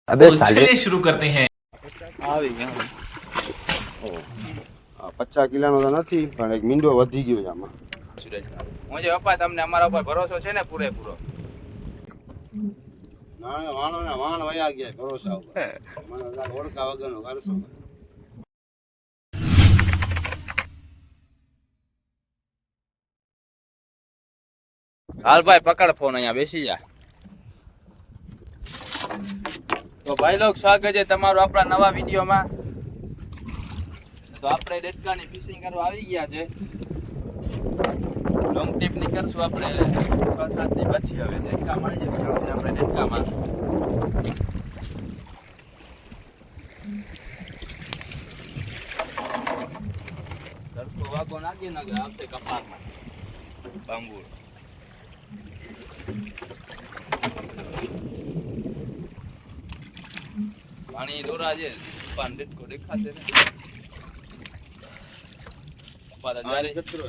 अबे तो साले चलिए शुरू करते हैं। આવી ગયા 50 કિલોનો તો નથી પણ એક મીંડો વધી ગયો છે આમાં. હું જે પપ્પા તમને અમારા ઉપર ભરોસો છે ને પૂરેપૂરો? વાણ વયા ગયા ભરોસા ઉપર. મને ઓળખા વગરનો કરશો. હાલ ભાઈ પકડ ફોન, અહીંયા બેસી જા. તો ભાઈ લોગ સ્વાગત છે તમારું આપણા નવા વિડીયોમાં. તો આપણે ડેટકાની ફિશિંગ કરવા આવી ગયા છે. લોંગ ટીપ ની કરશું આપણે 6-7 દી પછી. હવે ડેટકા મળી જશે આપણે ડેટકામાં. સરખો વાગો નાખી નાખે આવશે કપાળમાં બાંબુ. પાણી દોરા છે પાન ડેટકો દેખાશે ને પાછા જારે કચરો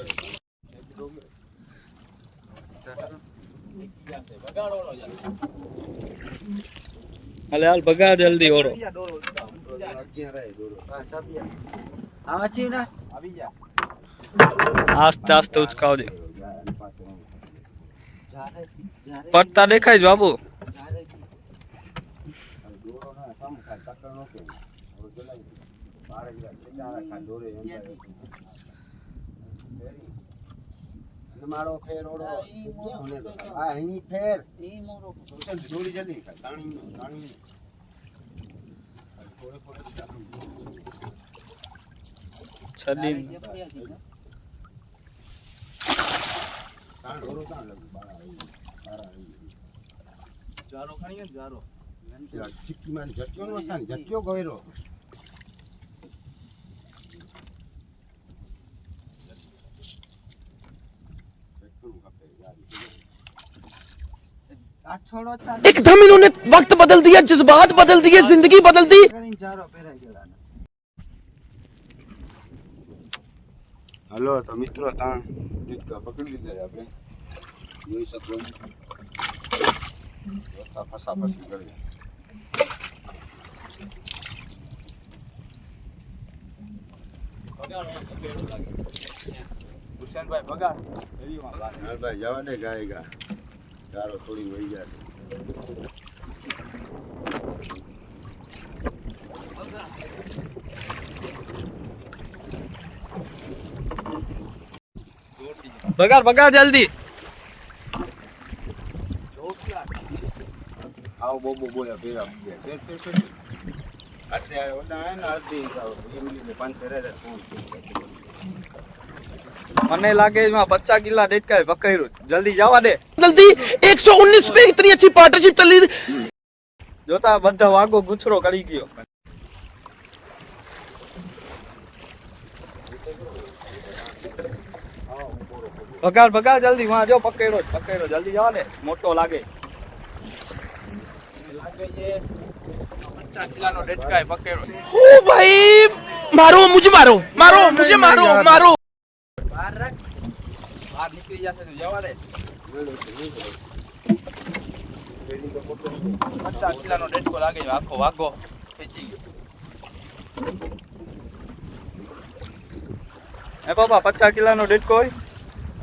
હાલે હાલ બગાડ જલ્દી ઓરો. આસ્તે આસ્તે ઉચકાવ દે. પટ્ટા દેખાય જ બાબુ. મારો ફેર ઓડો આ અહીં ફેર જોડી જલ્દી તાણી છડી જારો ખાણી ને જારો ચીકી માં જટ્યો નો સાન જટ્યો ગોયરો एकदम इन्होंने वक्त बदल दिया, जज्बात बदल दिए, जिंदगी बदल दी. હલો તો મિત્રો તાણ ડેટકા પકડી લીધા છે આપણે જોઈ શકો ફસાફસી કરી હુસેનભાઈ બગાડ ભાઈ જવા દે ગાય ચારો થોડી વહી જાય. બગાડ બગાડ જલ્દી. આવો બોબો બોલ્યા ફેર અત્યારે ઓડા હે ને અડધી એમની 5,000 ફોન મને લાગે એમાં 50 કિલા ડેટકાય પકડ્યું. જલ્દી જવા દે. जल्दी 119 पे इतनी अच्छी पार्टनरशिप चली. જોતા બધા વાગો ગુછરો કરી ગયો. બગાડ બગાડ જલ્દી. વાં જો પકડ્યો જલ્દી જવા દે. મોટો લાગે છે 50 કિલાનો ડેટકાય પકડ્યો. ओ भाई मारो मुझे, मारो मारो मुझे, मारो मारो. બહાર રાખ, બહાર નીકળી જશે તો જવા દે. 50 કિલાનો ડેટકો લાગે છે. આખો વાગો ખેંચી ગયો. એ બાબા 50 કિલાનો ડેટકો હોય.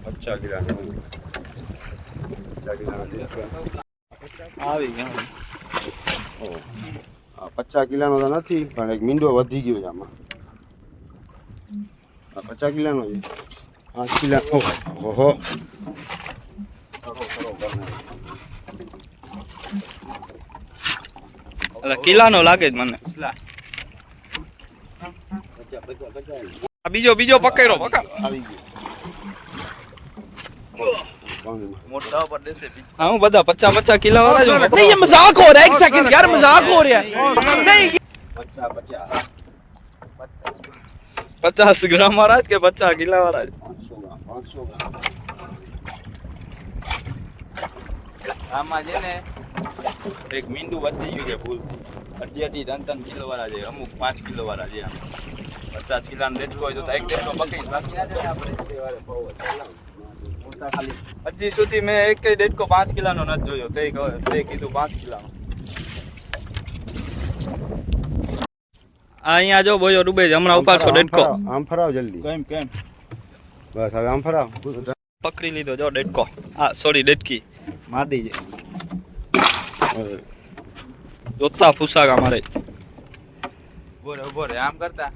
50 કિલાનો આવી ગયા. 50 કિલાનો તો નથી પણ એક મીંડો વધી ગયો છે આમાં. 50 કિલાનો છે 5 કિલા. ઓહો એટલે કિલાનો લાગે જ મને. આ બીજો પકડ્યો. આવી ગયો. મોટા પર દેશે. હા હું બધા 50 કિલો વાળા જ. नहीं ये मजाक हो रहा है, एक सेकंड यार, मजाक हो रहा है. नहीं 50 ગ્રામ વાળા જ કે 50 કિલો વાળા જ? 500 ગ્રામ. આમાં છે ને એક મીંડું વધી ગયું છે ભૂલથી. 2.5-3 કિલો વાળા છે, અમુક 5 કિલો વાળા છે. 50 કિલાનો ડેટકો હોય તો એક ડેટકો પકડી બાકી ના છે આપણે. હજી સુધી મેં એક ડેટકો 5 કિલાનો નથી જોયો. તે કીધું 5 કિલાનો. અહીંયા જો બોયો ડૂબે છે હમણાં ઉપાડશો ડેટકો આમ ફરાવ જલ્દી કેમ બસ હવે આમ ફરાવ પકડી લીધો જો ડેટકો હા સોરી ડેટકી માદી છે જોતા ફુસાકા મારે ઉભો રે આમ કરતા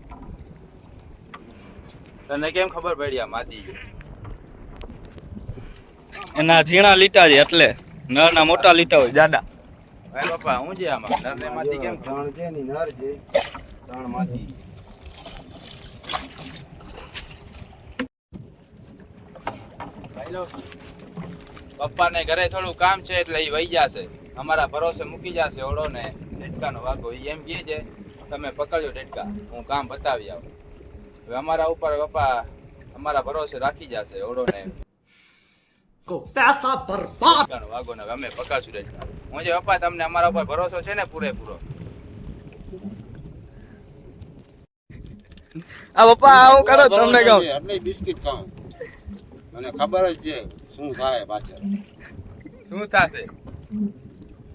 તને કેમ ખબર પડી આ માદી છે એના ઝીણા લીટા છે એટલે નરના મોટા લીટા હોય જાડા ભાઈ બાપા હું છે આમાં નરને માદી કેમ ત્રણ છે ની નર છે ત્રણ માદી ભાઈ લો પપ્પાને ઘરે થોડું કામ છે એટલે એ વહી જશે અમારા ભરોસે મૂકી જશે ઓળો ને ડેટકાનો વાગો ઈ એમ કહે છે તમે પકડજો ડેટકા હું કામ બતાવી આવું હવે અમારા ઉપર પપ્પા અમારા ભરોસે રાખી જશે ઓળો ને વાગો ને અમે પકડશું ડેટકા હું જે પપ્પા તમને અમારા ઉપર ભરોસો છે ને પૂરેપૂરો આ પપ્પા આવું કરો તમને કહું એટલે બિસ્કિટ ખાઉં મને ખબર જ છે શું થાય પાછળ શું થશે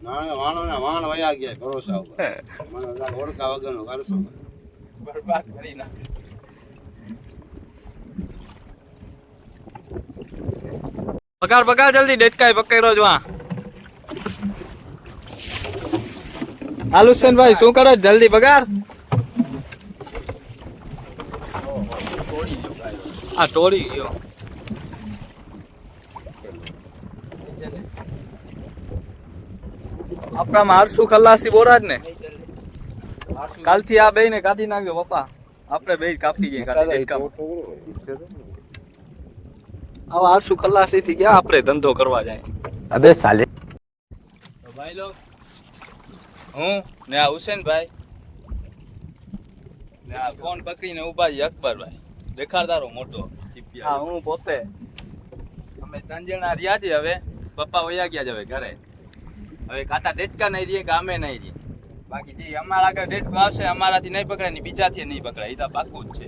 વાણ વયા ગયા ભરોસા ઉપર મને ઓળખા વગરનો કરશો બરબાદ કરી નાખશે પકડ જલ્દી ડેટકાય પકડ્યો જો આ આલુસેનભાઈ શું કરો જલ્દી પગાર આ તોડી ગયો આપણામાં આરસુ ખલાસી બોરા જ ને કાલથી આ બે ને કાઢી નાખજો પપ્પા આપણે બે કાપી જઈએ આવા આરસુ ખલાસી થી ક્યાં આપણે ધંધો કરવા જાય अबे साले તો ભાઈ લોગ હું ને આ હુસેનભાઈ ને આ ફોન પકડીને ઊભા છે અકબરભાઈ દેખાડદારો મોટો હા હું પોતે અમે ત્રણ જણા રહ્યા છે હવે પપ્પા વયા ગયા છે હવે ઘરે હવે કાતા ડેટકા નહીં રહીએ કે અમે નહીં રહીએ બાકી જે અમારા આગળ ડેટકો આવશે અમારાથી નહીં પકડાય ને બીજાથી નહીં પકડાય એ તો પાકું જ છે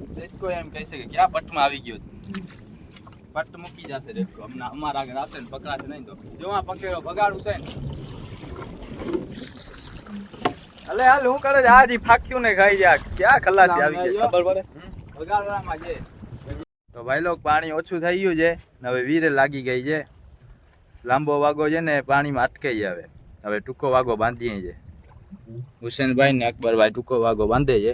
ડેટકો એમ કહે છે કે ક્યાં પટમાં આવી ગયો પટ મૂકી જશે ડેટકો હમણાં અમારા આગળ આવશે ને પકડાશે નહીં તો જો આ પકડ્યો બગાડું છે ને અલે હાલ હું કરે છે આજી ફાક્યું ને ખાઈ જા ક્યાં ખલાસી આવી ગઈ ખબર પડે બગાડવામાં છે તો ભાઈ લોક પાણી ઓછું થઈ ગયું છે ને હવે વીરે લાગી ગઈ છે લાંબો વાગો છે ને પાણીમાં અટકાઈ જાય હવે ટૂંકો વાગો બાંધીએ છે હુસેનભાઈ ને અકબરભાઈ ટૂંકો વાગો બાંધે છે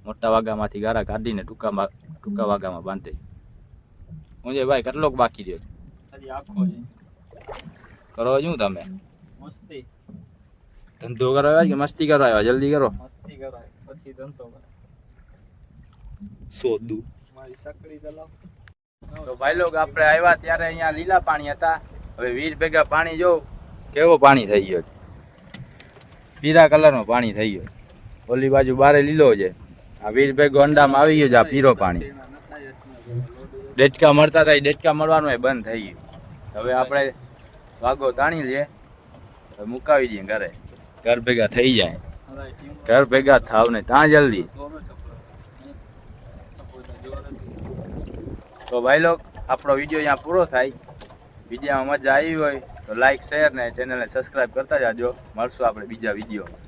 મોટા વાગામાંથી ગારા કાઢીને ટૂંકા વાગામાં બાંધે હું જે ભાઈ કેટલોક બાકી રહ્યો હજી આખો છે કરો શું તમે મસ્તી ધંધો કરવા આવ્યા કે મસ્તી કરવા આવ્યા જલ્દી કરો મસ્તી કરાય પછી ધંધો કરો સોદું મારી સકડી ચલાવ તો ભાઈ લોક આપણે આવ્યા ત્યારે અહીંયા લીલા પાણી હતા હવે વીર ભેગા પાણી જો કેવો પાણી થઈ ગયો પીળા કલરનું પાણી થઈ ગયો ઓલી બાજુ બારે લીલો છે આ વીર ભેગો અંડામાં આવી ગયો છે આ પીરો પાણી ડેટકા મળતા હતા ડેટકા મળવાનું એ બંધ થઈ ગયું હવે આપણે વાગો તાણી લઈએ હવે મુકાવી દઈએ ઘરે ઘર ભેગા થઈ જાય ઘર ભેગા થાવ ને ત્યાં જલ્દી તો ભાઈ લોક આપણો વિડીયો અહીંયા પૂરો થાય વિડીયોમાં મજા આવી હોય તો લાઈક શેર ને ચેનલને સબસ્ક્રાઈબ કરતા જાજો મળશું આપણે બીજા વિડીયોમાં